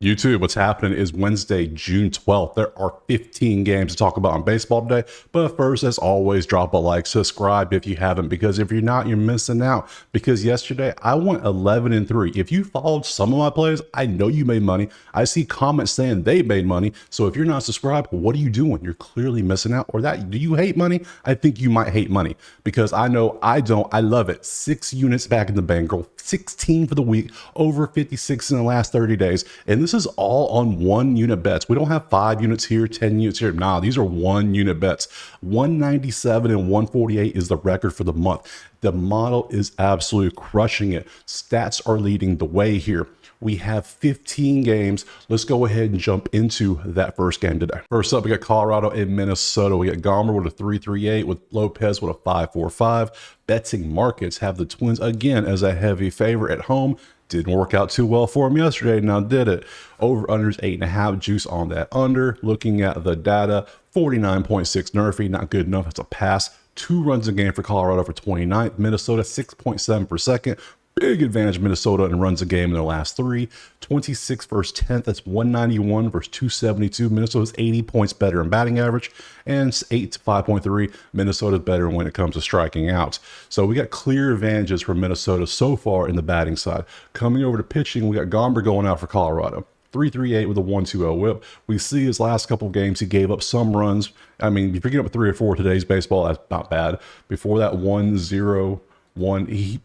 YouTube, what's happening is Wednesday, June 12th. There are 15 games to talk about on baseball today. But first, as always, drop a like, subscribe if you haven't, because if you're not, you're missing out. Because yesterday, I went 11-3. If you followed some of my plays, I know you made money. I see comments saying they made money. So if you're not subscribed, what are you doing? You're clearly missing out. Or that, do you hate money? I think you might hate money because I know I don't. I love it. 6 units back in the bankroll, 16 for the week, over 56 in the last 30 days. And this is all on 1 unit bets. We don't have 5 units here, 10 units here. Nah, these are 1 unit bets. 197 and 148 is the record for the month. The model is absolutely crushing it. Stats are leading the way here. We have 15 games. Let's go ahead and jump into that first game today. First up, we got Colorado and Minnesota. We got Gomer with a 3.38 with Lopez with a 5.45. Betting markets have the Twins again as a heavy favorite at home. Didn't work out too well for them yesterday. Now did it? Over unders 8.5, juice on that under. Looking at the data, 49.6 Nerfy, not good enough. That's a pass. 2 runs a game for Colorado for 29th. Minnesota 6.7 per second. Big advantage Minnesota in runs a game in their last 3. 26 versus 10th. That's 191 versus 272. Minnesota's 80 points better in batting average, and 8 to 5.3. Minnesota's better when it comes to striking out. So we got clear advantages for Minnesota so far in the batting side. Coming over to pitching, we got Gomber going out for Colorado. 3.38 with a 1.20 whip. We see his last couple of games, he gave up some runs. I mean, if you're getting up 3 or 4 today's baseball, that's not bad. Before that 1-0-1, he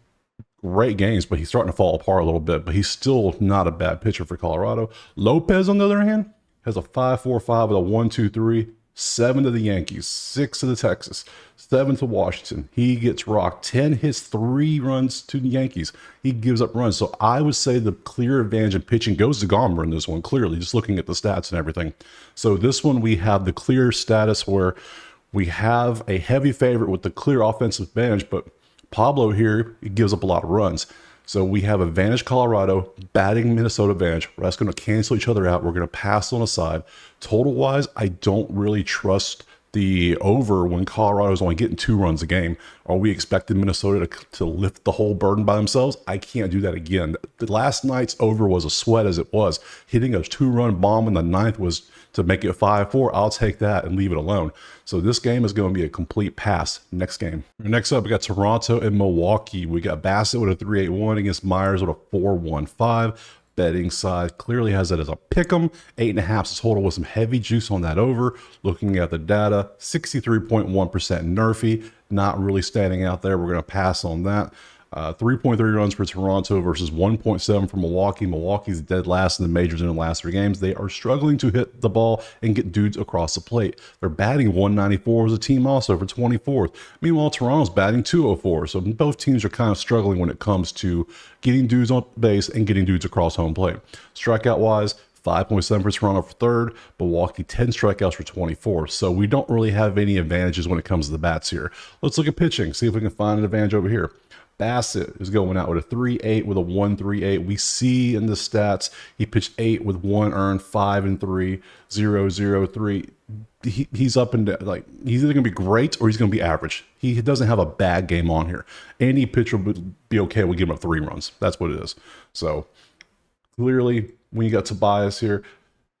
great games, but he's starting to fall apart a little bit, but he's still not a bad pitcher for Colorado. Lopez, on the other hand, has a 5.45 with a 1.23, 7 to the Yankees, 6 to the Texas, 7 to Washington. He gets rocked. 10 hits, 3 runs to the Yankees. He gives up runs. So I would say the clear advantage in pitching goes to Gomber in this one, clearly, just looking at the stats and everything. So this one, we have the clear status where we have a heavy favorite with the clear offensive advantage, but Pablo here, it gives up a lot of runs. So we have advantage Colorado, batting Minnesota advantage. That's going to cancel each other out. We're going to pass on a side. Total wise, I don't really trust the over when Colorado's only getting 2 runs a game. Are we expecting Minnesota to lift the whole burden by themselves? I can't do that again. The last night's over was a sweat as it was. Hitting a 2-run bomb in the 9th was to make it 5-4. I'll take that and leave it alone. So this game is going to be a complete pass. Next game. Next up, we got Toronto and Milwaukee. We got Bassett with a 3.81 against Myers with a 4.15. Betting side clearly has that as a pick'em. 8.5 total with some heavy juice on that over. Looking at the data, 63.1% Nerfy, not really standing out there. We're going to pass on that. 3.3 runs for Toronto versus 1.7 for Milwaukee. Milwaukee's dead last in the majors in the last 3 games. They are struggling to hit the ball and get dudes across the plate. They're batting 194 as a team also for 24th. Meanwhile, Toronto's batting 204. So both teams are kind of struggling when it comes to getting dudes on base and getting dudes across home plate. Strikeout wise, 5.7 for Toronto for 3rd, Milwaukee 10 strikeouts for 24th. So we don't really have any advantages when it comes to the bats here. Let's look at pitching, see if we can find an advantage over here. Bassett is going out with a 3.8 with a 1.38. We see in the stats he pitched 8 with 1 earned, 5 and 3, 0.03. He's up and down. Like, he's either going to be great or he's going to be average. He doesn't have a bad game on here. Any pitcher would be okay with giving up 3 runs. That's what it is. So clearly, when you got Tobias here,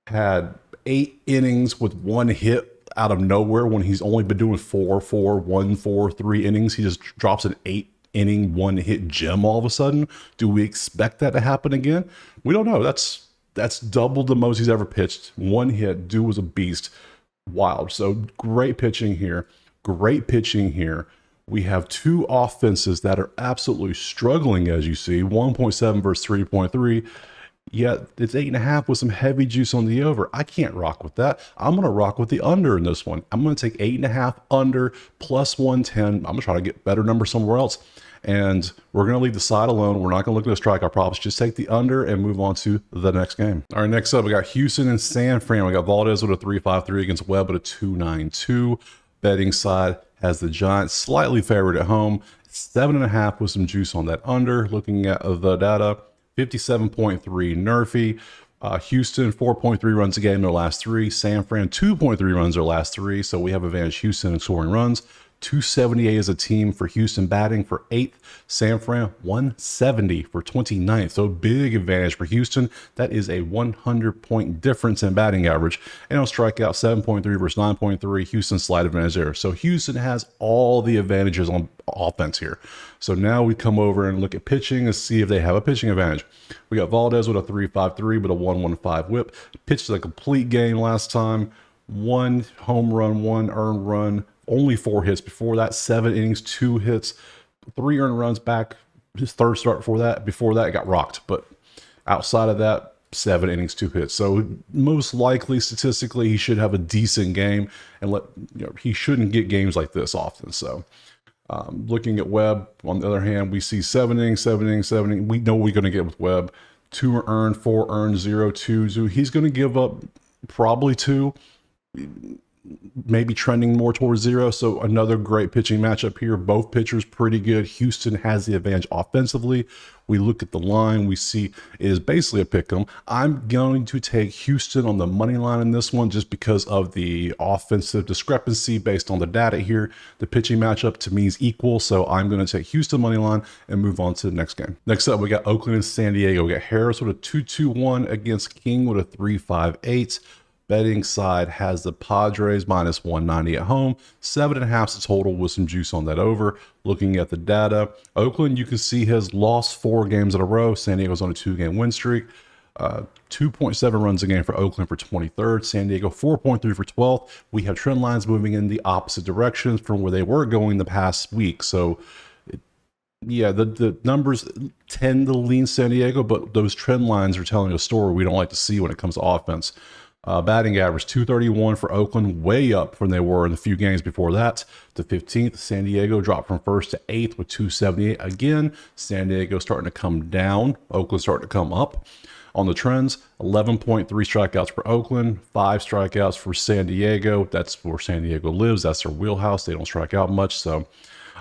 had 8 innings with 1 hit out of nowhere when he's only been doing 4, 1, 4, 3 innings. He just drops an 8-inning 1-hit gem all of a sudden. Do we expect that to happen again? We don't know. That's double the most he's ever pitched. 1 hit. Dude was a beast. Wild. So great pitching here. Great pitching here. We have 2 offenses that are absolutely struggling, as you see. 1.7 versus 3.3. Yet it's 8.5 with some heavy juice on the over. I can't rock with that. I'm going to rock with the under in this one. I'm going to take 8.5 under plus 110. I'm going to try to get better numbers somewhere else. And we're going to leave the side alone. We're not going to look at the strikeout props. Just take the under and move on to the next game. All right, next up, we got Houston and San Fran. We got Valdez with a 3.53 against Webb with a 2.92. Betting side has the Giants slightly favored at home. 7.5 with some juice on that under. Looking at the data, 57.3 Nerfy. Houston, 4.3 runs a game in their last 3. San Fran, 2.3 runs their last 3. So we have advantage Houston in scoring runs. 278 as a team for Houston batting for 8th. San Fran 170 for 29th. So big advantage for Houston. That is a 100-point difference in batting average. And on strikeout 7.3 versus 9.3. Houston slight advantage there. So Houston has all the advantages on offense here. So now we come over and look at pitching and see if they have a pitching advantage. We got Valdez with a 3.53 with a 1.15 whip. Pitched a complete game last time. 1 home run, 1 earned run, only 4 hits before that, 7 innings, 2 hits, 3 earned runs back. His third start before that it got rocked. But outside of that, 7 innings, 2 hits. So most likely, statistically, he should have a decent game, and he shouldn't get games like this often. So looking at Webb, on the other hand, we see 7 innings, 7 innings, 7 innings. We know what we're going to get with Webb. 2 earned, 4 earned, 0, 2. So he's going to give up probably 2. Maybe trending more towards 0. So another great pitching matchup here. Both pitchers pretty good. Houston has the advantage offensively. We look at the line, we see it is basically a pick 'em. I'm going to take Houston on the money line in this one just because of the offensive discrepancy based on the data here. The pitching matchup to me is equal, so I'm going to take Houston money line and move on to the next game. Next up, we got Oakland and San Diego. We got Harris with a 2.21 against King with a 3.58. Betting side has the Padres minus 190 at home. 7.5 total with some juice on that over. Looking at the data, Oakland, you can see, has lost 4 games in a row. San Diego's on a 2-game win streak. 2.7 runs a game for Oakland for 23rd. San Diego 4.3 for 12th. We have trend lines moving in the opposite directions from where they were going the past week. So yeah, the numbers tend to lean San Diego, but those trend lines are telling a story we don't like to see when it comes to offense. Batting average 231 for Oakland, way up from they were in the few games before that. To 15th, San Diego dropped from 1st to 8th with 278. Again, San Diego starting to come down. Oakland starting to come up. On the trends, 11.3 strikeouts for Oakland, 5 strikeouts for San Diego. That's where San Diego lives. That's their wheelhouse. They don't strike out much. So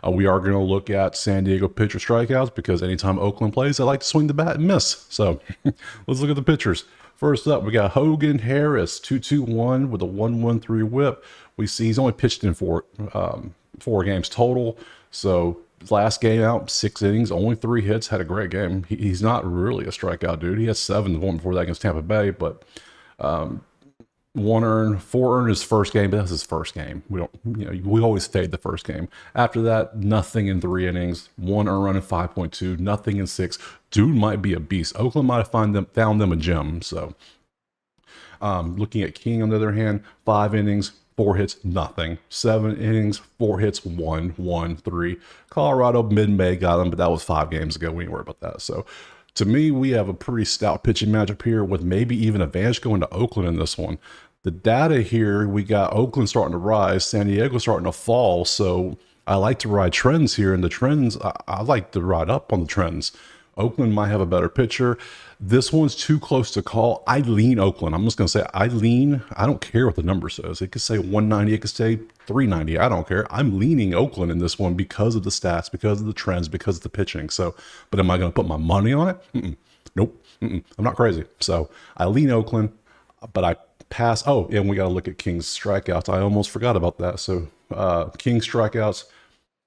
we are going to look at San Diego pitcher strikeouts because anytime Oakland plays, they like to swing the bat and miss. So let's look at the pitchers. First up, we got Hogan Harris, 2.21 with a 1.13 whip. We see he's only pitched in 4 games total. So last game out, 6 innings, only 3 hits, had a great game. He's not really a strikeout dude. He has 7 the one before that against Tampa Bay, but 1 earned, 4 earned his first game, but that's his first game. We always fade the first game. After that, nothing in 3 innings, 1 earned run in 5.2, nothing in 6. Dude might be a beast. Oakland might have found them a gem. So looking at King on the other hand, 5 innings, 4 hits, nothing. 7 innings, 4 hits, 1, 3. Colorado mid-May got him, but that was 5 games ago. We ain't worry about that. So to me, we have a pretty stout pitching matchup here with maybe even advantage going to Oakland in this one. The data here, we got Oakland starting to rise, San Diego starting to fall. So I like to ride trends here, and the trends, I like to ride up on the trends. Oakland might have a better pitcher. This one's too close to call. I lean Oakland. I'm just going to say I lean. I don't care what the number says. It could say 190. It could say 390. I don't care. I'm leaning Oakland in this one because of the stats, because of the trends, because of the pitching. So, but am I going to put my money on it? Nope. I'm not crazy. So I lean Oakland, but I pass. Oh, and we got to look at King's strikeouts. I almost forgot about that. So King's strikeouts,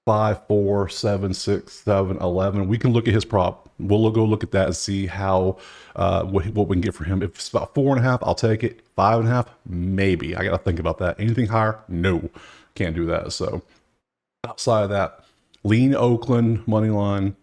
5, 4, 7, 6, 7, 11. We can look at his prop. We'll go look at that and see how what we can get for him. If it's about 4.5, I'll take it. 5.5, maybe. I got to think about that. Anything higher? No, can't do that. So outside of that, lean Oakland money line.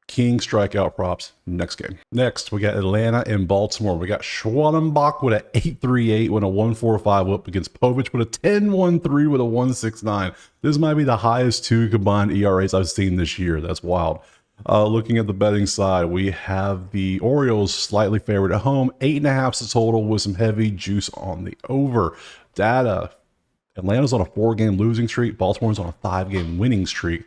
King strikeout props. Next game. Next, we got Atlanta and Baltimore. We got Schwarzenbach with an 8.38 with a 1.45 whip against Povich with a 10.13 with a 1.69. This might be the highest 2 combined ERAs I've seen this year. That's wild. Looking at the betting side, we have the Orioles slightly favored at home. 8.5 the total with some heavy juice on the over. Data. Atlanta's on a 4-game losing streak. Baltimore's on a 5-game winning streak.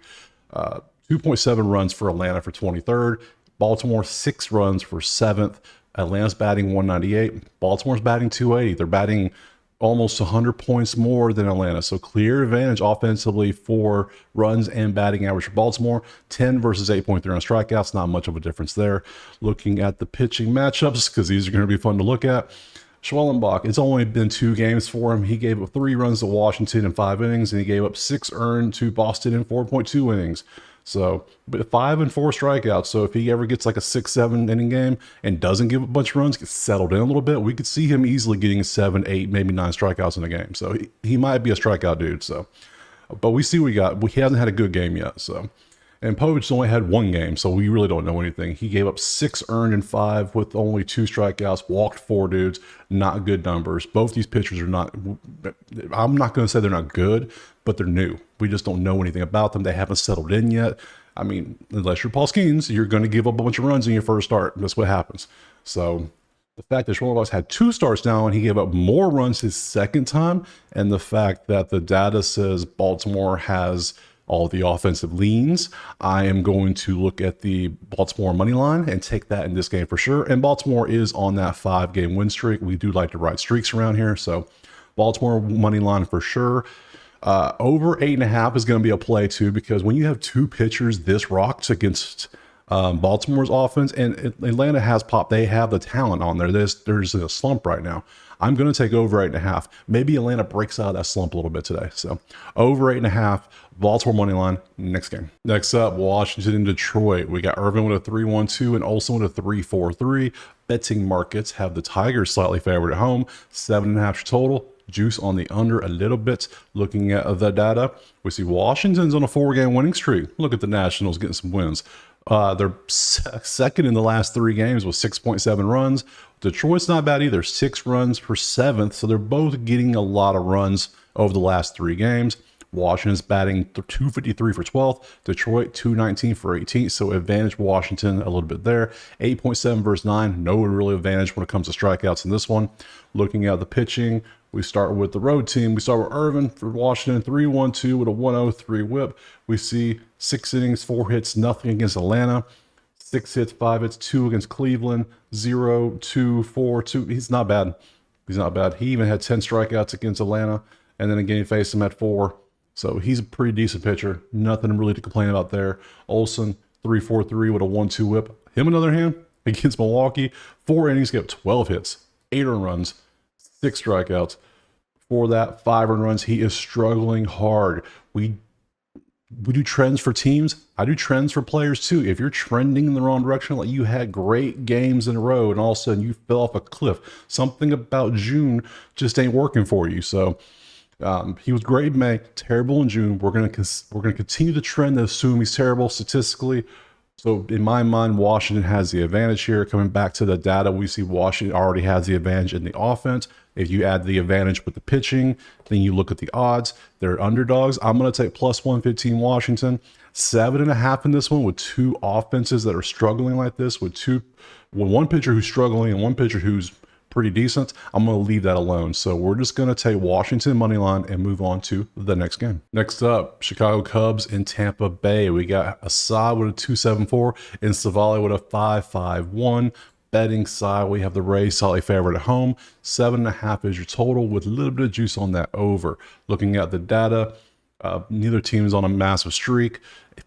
2.7 runs for Atlanta for 23rd. Baltimore 6 runs for 7th. Atlanta's batting 198. Baltimore's batting 280. They're batting almost 100 points more than Atlanta. So clear advantage offensively for runs and batting average for Baltimore. 10 versus 8.3 on strikeouts. Not much of a difference there. Looking at the pitching matchups, because these are going to be fun to look at. Schwellenbach, it's only been 2 games for him. He gave up 3 runs to Washington in 5 innings, and he gave up 6 earned to Boston in 4.2 innings. So, but 5 and 4 strikeouts. So if he ever gets like a 6-7 inning game and doesn't give up a bunch of runs, gets settled in a little bit, we could see him easily getting 7, 8, maybe 9 strikeouts in a game. So he might be a strikeout dude. So, but we see what we got. He hasn't had a good game yet. So. And Povich only had 1 game, so we really don't know anything. He gave up 6 earned in 5 with only 2 strikeouts, walked 4 dudes. Not good numbers. Both these pitchers are not, I'm not going to say they're not good, but they're new. We just don't know anything about them. They haven't settled in yet. I mean, unless you're Paul Skeens, you're going to give up a bunch of runs in your first start. That's what happens. So the fact that Schwellenbach had 2 starts now and he gave up more runs his second time, and the fact that the data says Baltimore has all the offensive leans, I am going to look at the Baltimore money line and take that in this game for sure. And Baltimore is on that 5-game win streak. We do like to ride streaks around here. So Baltimore money line for sure. Over 8.5 is going to be a play too, because when you have 2 pitchers this rocked against Baltimore's offense, and Atlanta has popped, they have the talent on there. There's a slump right now. I'm going to take over 8.5. Maybe Atlanta breaks out of that slump a little bit today. So over 8.5, Baltimore money line, next game. Next up, Washington and Detroit. We got Irvin with a 3-1-2 and Olsen with a 3-4-3. Betting markets have the Tigers slightly favored at home, 7.5 total. Juice on the under a little bit. Looking at the data, we see Washington's on a 4-game winning streak. Look at the Nationals getting some wins. They're second in the last 3 games with 6.7 runs. Detroit's not bad either, 6 runs per 7th. So they're both getting a lot of runs over the last 3 games. Washington's batting 253 for 12th. Detroit 219 for 18th. So advantage Washington a little bit there. 8.7 versus 9. No really advantage when it comes to strikeouts in this one. Looking at the pitching, we start with the road team. We start with Irvin for Washington, 3-1-2 with a 103 whip. We see 6 innings, 4 hits, nothing against Atlanta. 6 hits, 5 hits, 2 against Cleveland, 0, 2, 4, 2. He's not bad. He's not bad. He even had 10 strikeouts against Atlanta, and then again he faced him at 4. So he's a pretty decent pitcher. Nothing really to complain about there. Olsen, 3-4-3 with a 1-2 whip. Him, on the other hand, against Milwaukee, 4 innings, gave up 12 hits, 8 earned runs, 6 strikeouts. For that, 5 earned runs. He is struggling hard. We do trends for teams. I do trends for players too. If you're trending in the wrong direction, like you had great games in a row and all of a sudden you fell off a cliff, something about June just ain't working for you. So he was great in May, terrible in June. We're gonna continue the trend to assume he's terrible statistically. So in my mind, Washington has the advantage here. Coming back to the data, we see Washington already has the advantage in the offense. If you add the advantage with the pitching, then you look at the odds. They're underdogs. I'm going to take plus 115 Washington. 7.5 in this one with 2 offenses that are struggling like this, with one pitcher who's struggling and one pitcher who's pretty decent. I'm going to leave that alone. So we're just going to take Washington money line and move on to the next game. Next up, Chicago Cubs in Tampa Bay. We got Assad with a 2.74 and Savali with a 5.51. Betting side, we have the Rays slightly favored at home. 7.5 is your total with a little bit of juice on that over. Looking at the data, neither team is on a massive streak.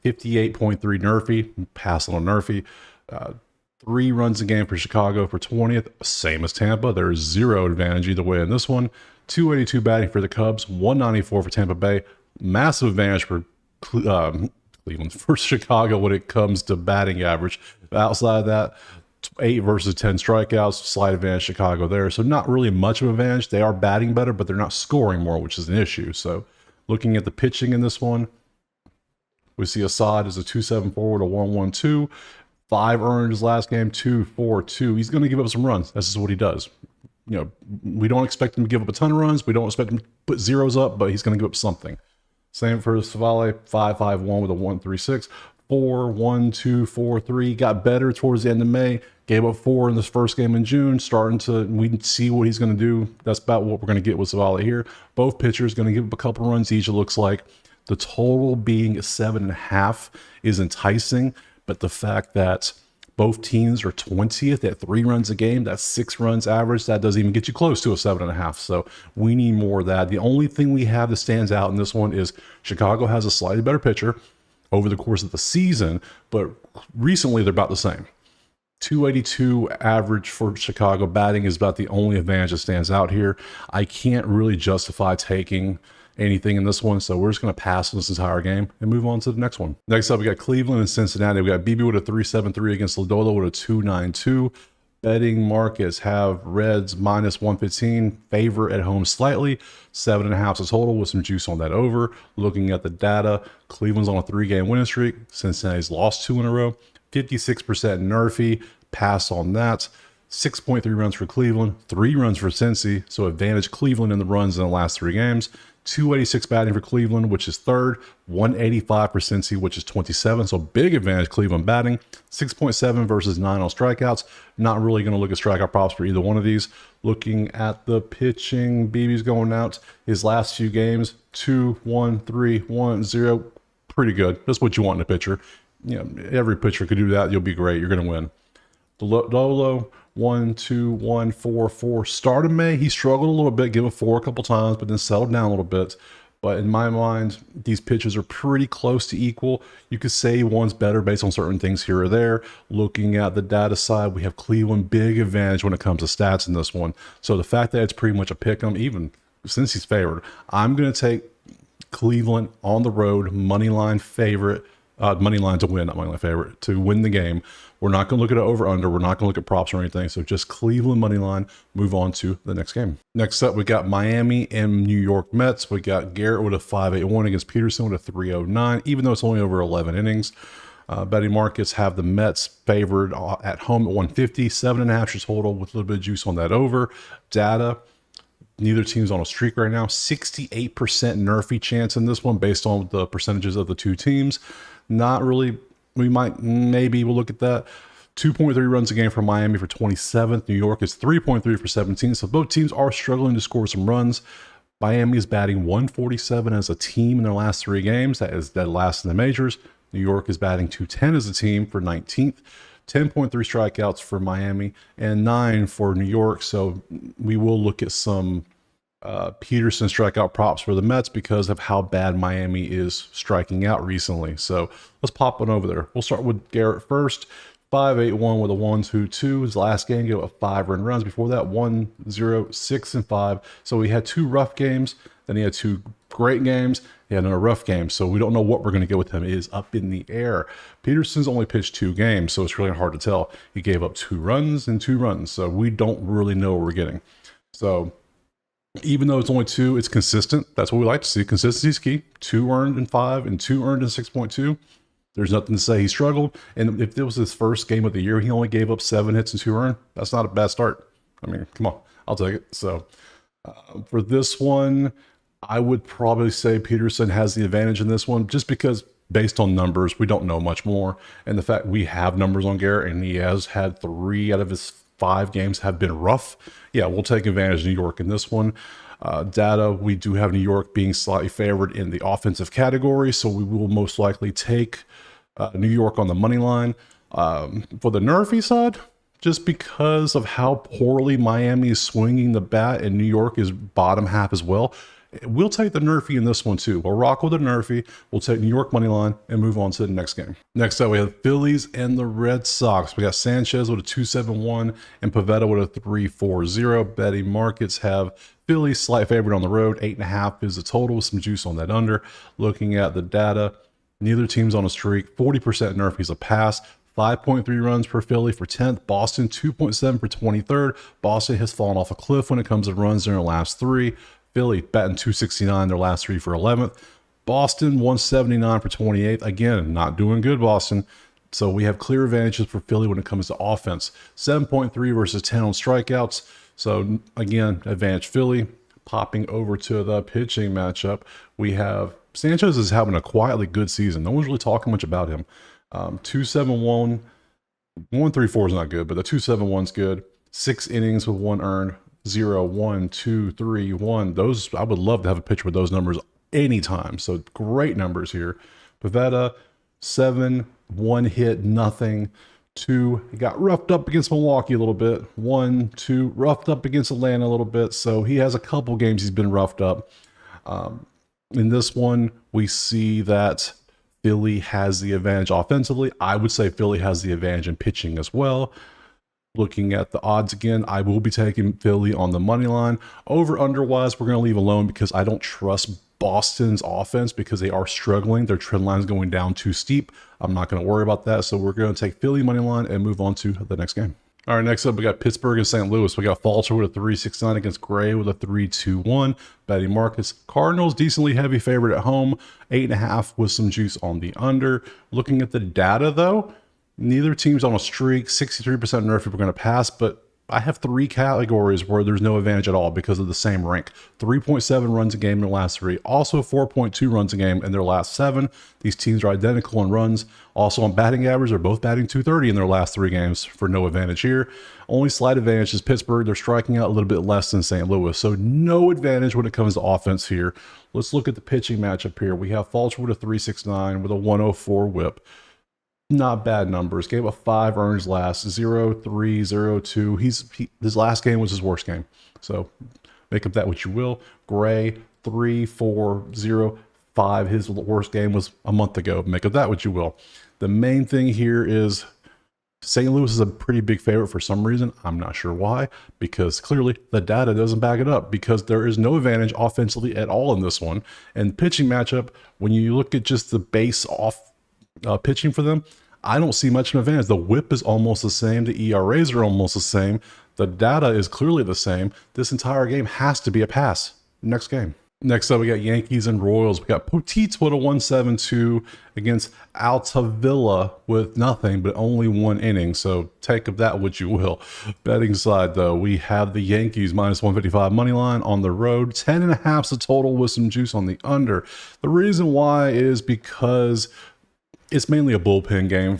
58.3 Nerfy, pass on Nerfy. 3 runs a game for Chicago for 20th, same as Tampa. There is 0 advantage either way in this one. 282 batting for the Cubs, 194 for Tampa Bay. Massive advantage for Cleveland, for Chicago when it comes to batting average. Outside of that, 8 versus 10 strikeouts, slight advantage Chicago there. So not really much of an advantage. They are batting better, but they're not scoring more, which is an issue. So looking at the pitching in this one, we see Assad as a 2.74 with a 1.12. 5 earned his last game, 2.42. He's going to give up some runs. This is what he does. You know, we don't expect him to give up a ton of runs. We don't expect him to put zeros up, but he's going to give up something. Same for Savali, 5.51 with a 1.36. 4-1-2-4-3. Got better towards the end of May. Gave up 4 in this first game in June. We see what he's going to do. That's about what we're going to get with Savali here. Both pitchers going to give up a couple runs each, it looks like. The total being 7.5 is enticing, but the fact that both teams are 20th at 3 runs a game, that's 6 runs average, that doesn't even get you close to a 7.5. So we need more of that. The only thing we have that stands out in this one is Chicago has a slightly better pitcher over the course of the season, but recently they're about the same. 282 average for Chicago batting is about the only advantage that stands out here. I can't really justify taking anything in this one, so we're just going to pass this entire game and move on to the next one. Next up, we got Cleveland and Cincinnati. We got BB with a 373 against Lodolo with a 292. Betting markets have Reds minus 115, favor at home slightly, 7.5 is total with some juice on that over. Looking at the data, Cleveland's on a 3-game winning streak. Cincinnati's lost 2 in a row. 56% Nerfy, pass on that. 6.3 runs for Cleveland, 3 runs for Cincy, so advantage Cleveland in the runs in the last 3 games. 286 batting for Cleveland, which is third. 185 for Cincy, which is 27. So big advantage Cleveland batting. 6.7 versus 9 on strikeouts. Not really going to look at strikeout props for either one of these. Looking at the pitching, BB's going out. His last few games, 2, 1, 3, 1, 0. Pretty good. That's what you want in a pitcher. You know, every pitcher could do that. You'll be great. You're going to win. Lolo, 1, 2, 1, 4, 4. Start of May, he struggled a little bit, gave a 4 a couple times, but then settled down a little bit. But in my mind, these pitches are pretty close to equal. You could say one's better based on certain things here or there. Looking at the data side, we have Cleveland big advantage when it comes to stats in this one. So the fact that it's pretty much a pick 'em, even since he's favored, I'm going to take Cleveland on the road, money line favorite. Money line to win, not money line favorite, to win the game. We're not going to look at it over under. We're not going to look at props or anything. So just Cleveland money line. Move on to the next game. Next up, we got Miami and New York Mets. We got Garrett with a 5.81 against Peterson with a 3.09, even though it's only over 11 innings. Betting markets have the Mets favored at home at 150, 7.5 is total with a little bit of juice on that over. Data. Neither team's on a streak right now. 68% Nerfy chance in this one based on the percentages of the two teams. Not really. Maybe we'll look at that. 2.3 runs a game for Miami for 27th. New York is 3.3 for 17th. So both teams are struggling to score some runs. Miami is batting 147 as a team in their last 3 games. That is dead last in the majors. New York is batting 210 as a team for 19th. 10.3 strikeouts for Miami and 9 for New York. So we will look at some Peterson strikeout props for the Mets because of how bad Miami is striking out recently. So let's pop one over there. We'll start with Garrett first. 5.81 with a 1.22. His last game gave up 5 earned runs. Before that, 1.0, 6 and 5. So he had 2 rough games. Then he had 2 great games. He had another rough game. So we don't know what we're going to get with him. It is up in the air. Peterson's only pitched 2 games, so it's really hard to tell. He gave up 2 runs and 2 runs. So we don't really know what we're getting. So even though it's only 2, it's consistent. That's what we like to see. Consistency is key. 2 earned in 5 and 2 earned in 6.2. There's nothing to say he struggled. And if it was his first game of the year, he only gave up 7 hits and 2 earned. That's not a bad start. I mean, come on, I'll take it. So for this one, I would probably say Peterson has the advantage in this one just because based on numbers, we don't know much more. And the fact we have numbers on Garrett and he has had 3 out of his 5 games have been rough. Yeah, we'll take advantage of New York in this one. Data, we do have New York being slightly favored in the offensive category, so we will most likely take New York on the money line. For the Nerfy side, just because of how poorly Miami is swinging the bat and New York is bottom half as well, we'll take the Nerfy in this one too. We'll rock with the Nerfy. We'll take New York money line and move on to the next game. Next up, we have Phillies and the Red Sox. We got Sanchez with a 2.71 and Pivetta with a 3.40. Betting markets have Phillies slight favorite on the road. 8.5 is the total with some juice on that under. Looking at the data, neither team's on a streak. 40% Nerfy's a pass. 5.3 runs per Philly for 10th. Boston 2.7 for 23rd. Boston has fallen off a cliff when it comes to runs in their last 3. Philly batting 269 their last 3 for 11th. Boston 179 for 28th. Again, not doing good, Boston. So we have clear advantages for Philly when it comes to offense. 7.3 versus 10 on strikeouts. So again, advantage Philly. Popping over to the pitching matchup, we have Sanchez is having a quietly good season. No one's really talking much about him. 2.71, 1.34 is not good, but the 2.71 is good. 6 innings with 1 earned. 0, 1, 2, 3, 1. Those, I would love to have a pitcher with those numbers anytime. So great numbers here. Pivetta, 7, 1 hit, nothing. 2, he got roughed up against Milwaukee a little bit. 1, 2, roughed up against Atlanta a little bit. So he has a couple games he's been roughed up. In this one, we see that Philly has the advantage offensively. I would say Philly has the advantage in pitching as well. Looking at the odds again, I will be taking Philly on the money line. Over under wise, we're going to leave alone because I don't trust Boston's offense because they are struggling. Their trend line is going down too steep. I'm not going to worry about that. So we're going to take Philly money line and move on to the next game. All right, next up, we got Pittsburgh and St. Louis. We got Falter with a 3.69 against Gray with a 3.21. Betting markets, Cardinals, decently heavy favorite at home, 8.5 with some juice on the under. Looking at the data, though, neither team's on a streak. 63% nerf if we're going to pass, but I have 3 categories where there's no advantage at all because of the same rank. 3.7 runs a game in their last 3. Also 4.2 runs a game in their last 7. These teams are identical in runs. Also on batting average, they're both batting 230 in their last 3 games for no advantage here. Only slight advantage is Pittsburgh. They're striking out a little bit less than St. Louis. So no advantage when it comes to offense here. Let's look at the pitching matchup here. We have Falter with a 3.69 with a 104 whip. Not bad numbers. Gave up 5 earned last, 0-3, 0-2. His last game was his worst game. So make up that what you will. Gray, 3-4-0-5. His worst game was a month ago. Make of that what you will. The main thing here is St. Louis is a pretty big favorite for some reason. I'm not sure why, because clearly the data doesn't back it up because there is no advantage offensively at all in this one. And pitching matchup, when you look at just the base off pitching for them, I don't see much of an advantage. The whip is almost the same. The ERAs are almost the same. The data is clearly the same. This entire game has to be a pass. Next game. Next up, we got Yankees and Royals. We got Poteets with a 1.72 against Altavilla with nothing, but only 1 inning. So take of that what you will. Betting side, though, we have the Yankees minus 155 money line on the road. 10.5 the total with some juice on the under. The reason why is because it's mainly a bullpen game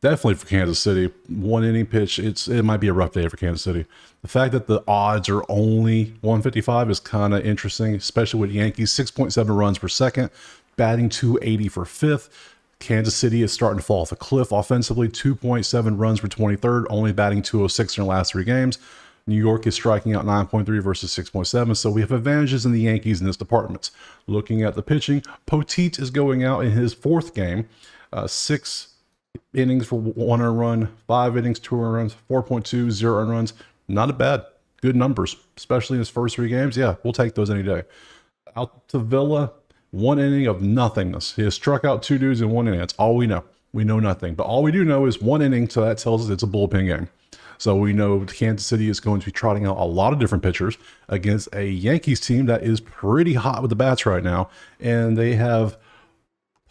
definitely for Kansas City. 1 inning pitch, it might be a rough day for Kansas City. The fact that the odds are only 155 is kind of interesting, especially with Yankees. 6.7 runs per second, batting 280 for 5th. Kansas City is starting to fall off a cliff offensively. 2.7 runs per 23rd, only batting 206 in their last 3 games. New York is striking out 9.3 versus 6.7, so we have advantages in the Yankees in this department. Looking at the pitching, Poteet is going out in his 4th game. 6 innings for 1 earned run, 5 innings, 2 earned runs, 4.2, 0 earned runs. Not a bad, good numbers, especially in his first 3 games. Yeah, we'll take those any day. Altavilla, 1 inning of nothingness. He has struck out 2 dudes in 1 inning. That's all we know. We know nothing. But all we do know is 1 inning, so that tells us it's a bullpen game. So we know Kansas City is going to be trotting out a lot of different pitchers against a Yankees team that is pretty hot with the bats right now. And they have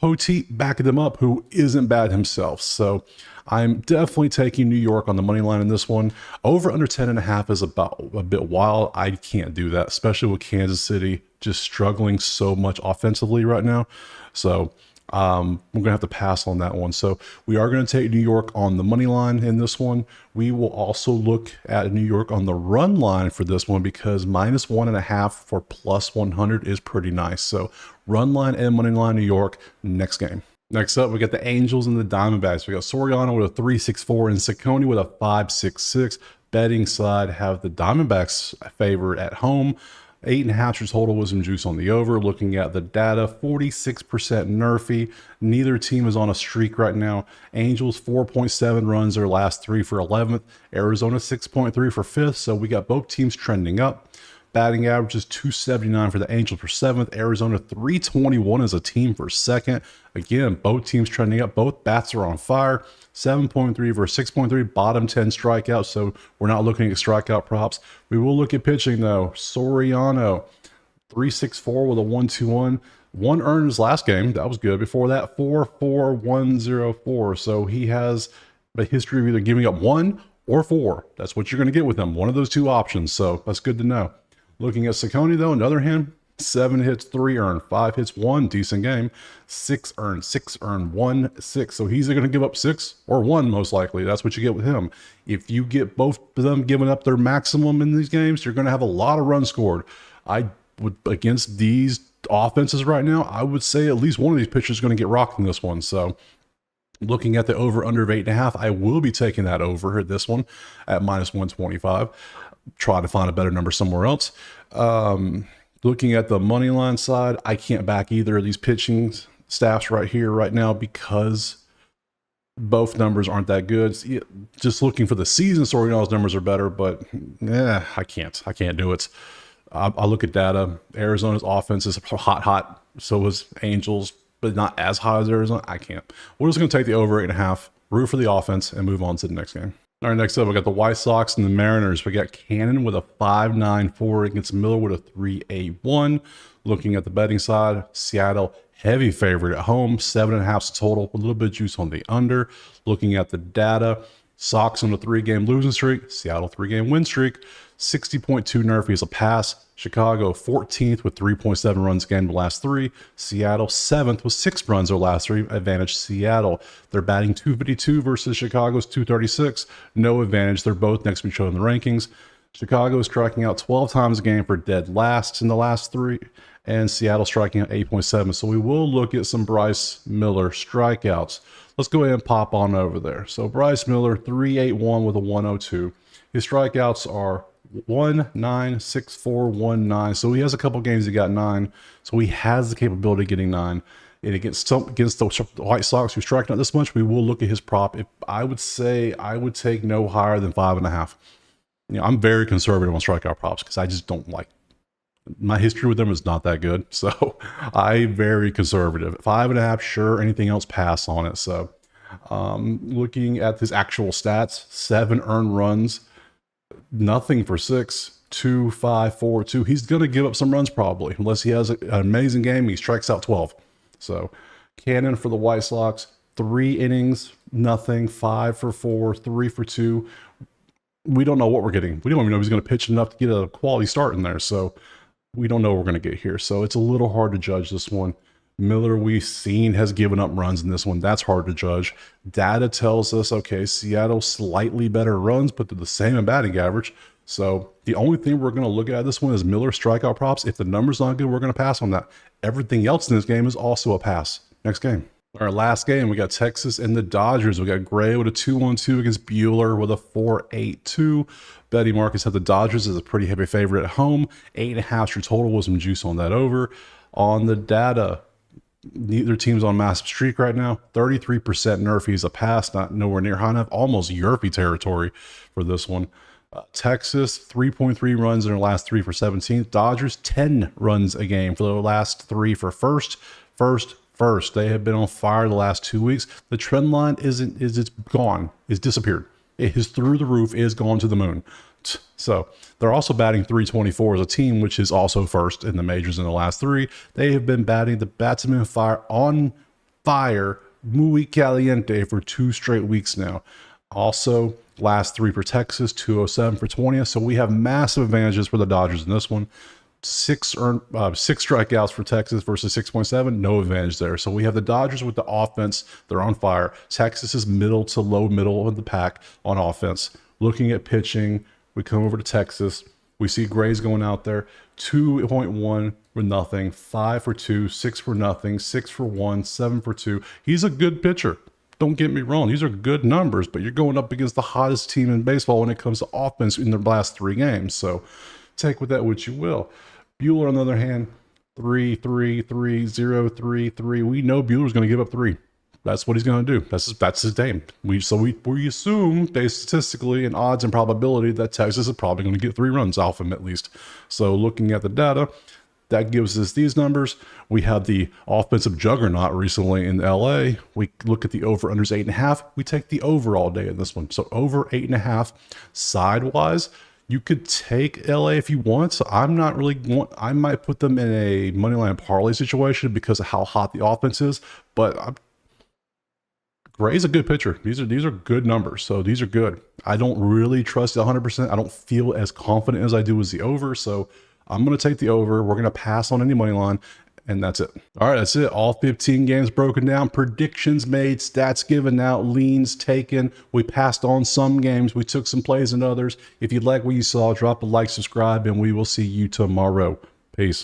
Poteet backing them up, who isn't bad himself. So I'm definitely taking New York on the money line in this one. Over under 10.5 is about a bit wild. I can't do that, especially with Kansas City just struggling so much offensively right now. So we're going to have to pass on that one. So we are going to take New York on the money line in this one. We will also look at New York on the run line for this one because minus 1.5 for plus 100 is pretty nice. So run line and money line New York next game. Next up, we got the Angels and the Diamondbacks. We got Soriano with a 3.64 and Ciccone with a 5.66. Betting side have the Diamondbacks favored at home. 8.5 total with some juice on the over. Looking at the data, 46% nerfy. Neither team is on a streak right now. Angels 4.7 runs their last 3 for 11th. Arizona 6.3 for 5th. So we got both teams trending up. Batting average is 279 for the Angels for 7th. Arizona 321 as a team for 2nd. Again, both teams trending up. Both bats are on fire. 7.3 versus 6.3. Bottom 10 strikeouts. So we're not looking at strikeout props. We will look at pitching though. Soriano 3.64 with a 1.21. 1 earned his last game. That was good. Before that, 4.4, 1.04. So he has a history of either giving up 1 or 4. That's what you're going to get with him. One of those 2 options. So that's good to know. Looking at Ciccone, though, on the other hand, 7 hits, 3 earned, 5 hits, 1 decent game, 6 earned, 6 earned, 1, 6. So he's either going to give up 6 or 1, most likely. That's what you get with him. If you get both of them giving up their maximum in these games, you're going to have a lot of runs scored. I would, against these offenses right now, I would say at least one of these pitchers is going to get rocked in this one. So looking at the over under of 8.5, I will be taking that over at this one at minus 125. Try to find a better number somewhere else. Looking at the money line side, I can't back either of these pitchings staffs right here, right now, because both numbers aren't that good. Just looking for the season story, those numbers are better, but I can't do it. I look at data. Arizona's offense is hot. So is Angels, but not as high as Arizona. I can't. We're just going to take the over 8.5, root for the offense, and move on to the next game. All right, next up, we got the White Sox and the Mariners. We got Cannon with a 5.94 against Miller with a 3.81. Looking at the betting side, Seattle heavy favorite at home, 7.5 total, a little bit of juice on the under. Looking at the data, Sox on a 3-game losing streak, Seattle 3-game win streak, 60.2 Nerfy is a pass. Chicago 14th with 3.7 runs gained the last 3. Seattle 7th with 6 runs their last 3. Advantage Seattle. They're batting 252 versus Chicago's 236. No advantage. They're both next to each other in the rankings. Chicago is striking out 12 times a game for dead last in the last 3. And Seattle striking out 8.7. So we will look at some Bryce Miller strikeouts. Let's go ahead and pop on over there. So Bryce Miller, 3.81 with a 102. His strikeouts are 1, 9, 6, 4, 1, 9. So he has a couple games he got 9. So he has the capability of getting 9. And against the White Sox who strike out this much, we will look at his prop. I would say I would take no higher than 5.5. I'm very conservative on strikeout props because I just don't like. My history with them is not that good, so I'm very conservative. 5.5, sure. Anything else, pass on it. So, looking at his actual stats, 7 earned runs, nothing for 6, 2, 5, 4, 2. He's going to give up some runs probably, unless he has an amazing game. He strikes out 12. So, Cannon for the White Sox, 3 innings, nothing, 5 for 4, 3 for 2. We don't know what we're getting. We don't even know if he's going to pitch enough to get a quality start in there. So, we don't know what we're going to get here. So it's a little hard to judge this one. Miller, we've seen, has given up runs in this one. That's hard to judge. Data tells us, okay, Seattle slightly better runs, but they're the same in batting average. So the only thing we're going to look at this one is Miller strikeout props. If the number's not good, we're going to pass on that. Everything else in this game is also a pass. Next game. Our last game, we got Texas and the Dodgers. We got Gray with a 2-1-2 against Bueller with a 4.82. Betting markets have the Dodgers as a pretty heavy favorite at home. 8.5 your total with some juice on that over. On the data, neither team's on massive streak right now. 33% Nerfy is a pass, not nowhere near high enough. Almost Yerfy territory for this one. Texas, 3.3 runs in their last 3 for 17th. Dodgers, 10 runs a game for their last 3 for first. They have been on fire the last 2 weeks. The trend line it's gone. It's disappeared. It is through the roof, is gone to the moon. So they're also batting 324 as a team, which is also first in the majors in the last 3. They have been batting, the bats have been on fire, muy caliente for 2 straight weeks now. Also, last 3 for Texas, 207 for 20th. So we have massive advantages for the Dodgers in this one. 6 strikeouts for Texas versus 6.7. No advantage there. So we have the Dodgers with the offense. They're on fire. Texas is middle to low middle of the pack on offense. Looking at pitching, we come over to Texas. We see Gray's going out there. 2.1 for nothing. 5 for 2. 6 for nothing. 6 for 1. 7 for 2. He's a good pitcher. Don't get me wrong. These are good numbers, but you're going up against the hottest team in baseball when it comes to offense in their last 3 games. So take with that what you will. Bueller, on the other hand, 3, 3, 3, 0, 3, 3. We know Bueller's going to give up 3. That's what he's going to do. That's his game. We assume, based statistically and odds and probability, that Texas is probably going to get 3 runs off him at least. So looking at the data, that gives us these numbers. We have the offensive juggernaut recently in LA. We look at the over-unders 8.5. We take the over all day in this one. So over 8.5 sidewise. You could take LA if you want. So I might put them in a moneyline parlay situation because of how hot the offense is. But Gray's a good pitcher. These are good numbers. So these are good. I don't really trust 100%. I don't feel as confident as I do as the over. So I'm going to take the over. We're going to pass on any money line. And that's it. All right, that's it. All 15 games broken down, predictions made, stats given out, leans taken. We passed on some games. We took some plays in others. If you like what you saw, drop a like, subscribe, and we will see you tomorrow. Peace.